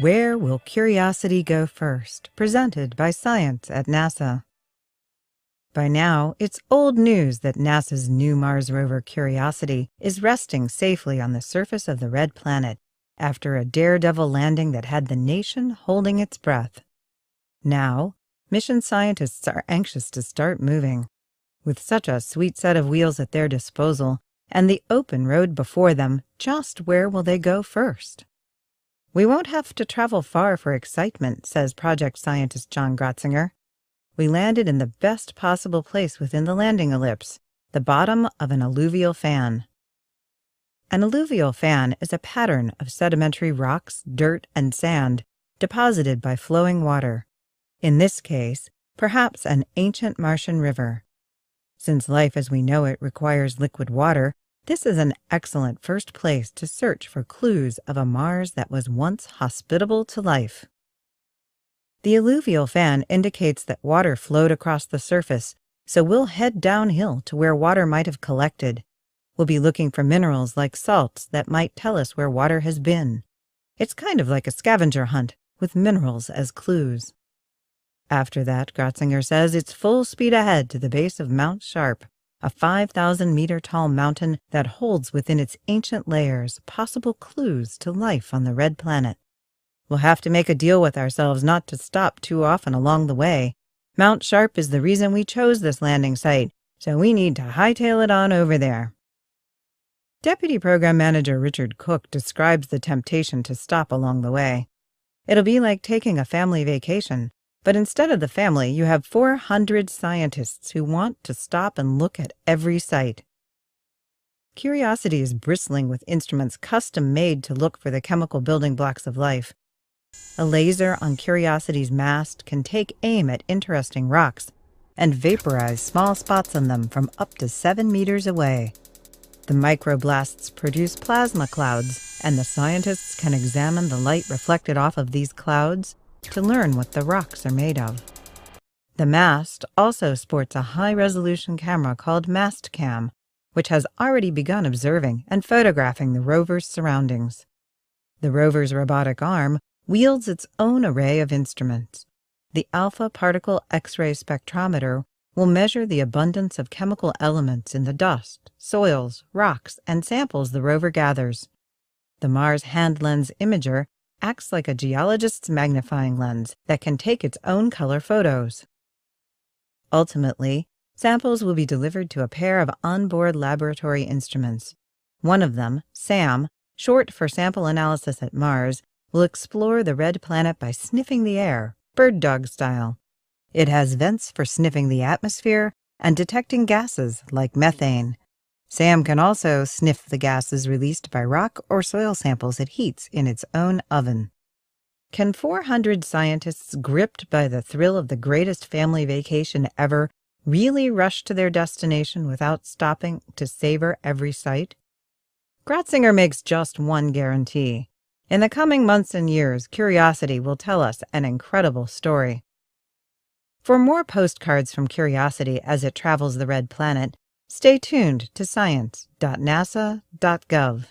Where will Curiosity go first? Presented by Science at NASA. By now, it's old news that NASA's new Mars rover Curiosity is resting safely on the surface of the red planet after a daredevil landing that had the nation holding its breath. Now, mission scientists are anxious to start moving. With such a sweet set of wheels at their disposal and the open road before them, just where will they go first? We won't have to travel far for excitement, says project scientist John Gratzinger. We landed in the best possible place within the landing ellipse, the bottom of an alluvial fan. An alluvial fan is a pattern of sedimentary rocks, dirt, and sand deposited by flowing water. In this case, perhaps an ancient Martian river. Since life as we know it requires liquid water, this is an excellent first place to search for clues of a Mars that was once hospitable to life. The alluvial fan indicates that water flowed across the surface, so we'll head downhill to where water might have collected. We'll be looking for minerals like salts that might tell us where water has been. It's kind of like a scavenger hunt, with minerals as clues. After that, Gratzinger says it's full speed ahead to the base of Mount Sharp, a 5,000-meter-tall mountain that holds within its ancient layers possible clues to life on the red planet. We'll have to make a deal with ourselves not to stop too often along the way. Mount Sharp is the reason we chose this landing site, so we need to hightail it on over there. Deputy Program Manager Richard Cook describes the temptation to stop along the way. It'll be like taking a family vacation, but instead of the family, you have 400 scientists who want to stop and look at every site. Curiosity is bristling with instruments custom-made to look for the chemical building blocks of life. A laser on Curiosity's mast can take aim at interesting rocks and vaporize small spots on them from up to 7 meters away. The microblasts produce plasma clouds, and the scientists can examine the light reflected off of these clouds to learn what the rocks are made of. The mast also sports a high-resolution camera called MASTCAM, which has already begun observing and photographing the rover's surroundings. The rover's robotic arm wields its own array of instruments. The alpha particle X-ray spectrometer will measure the abundance of chemical elements in the dust, soils, rocks, and samples the rover gathers. The Mars Hand Lens Imager acts like a geologist's magnifying lens that can take its own color photos. Ultimately, samples will be delivered to a pair of onboard laboratory instruments. One of them, SAM, short for Sample Analysis at Mars, will explore the red planet by sniffing the air, bird dog style. It has vents for sniffing the atmosphere and detecting gases like methane. SAM can also sniff the gases released by rock or soil samples it heats in its own oven. Can 400 scientists gripped by the thrill of the greatest family vacation ever really rush to their destination without stopping to savor every sight? Gratzinger makes just one guarantee. In the coming months and years, Curiosity will tell us an incredible story. For more postcards from Curiosity as it travels the red planet, stay tuned to science.nasa.gov.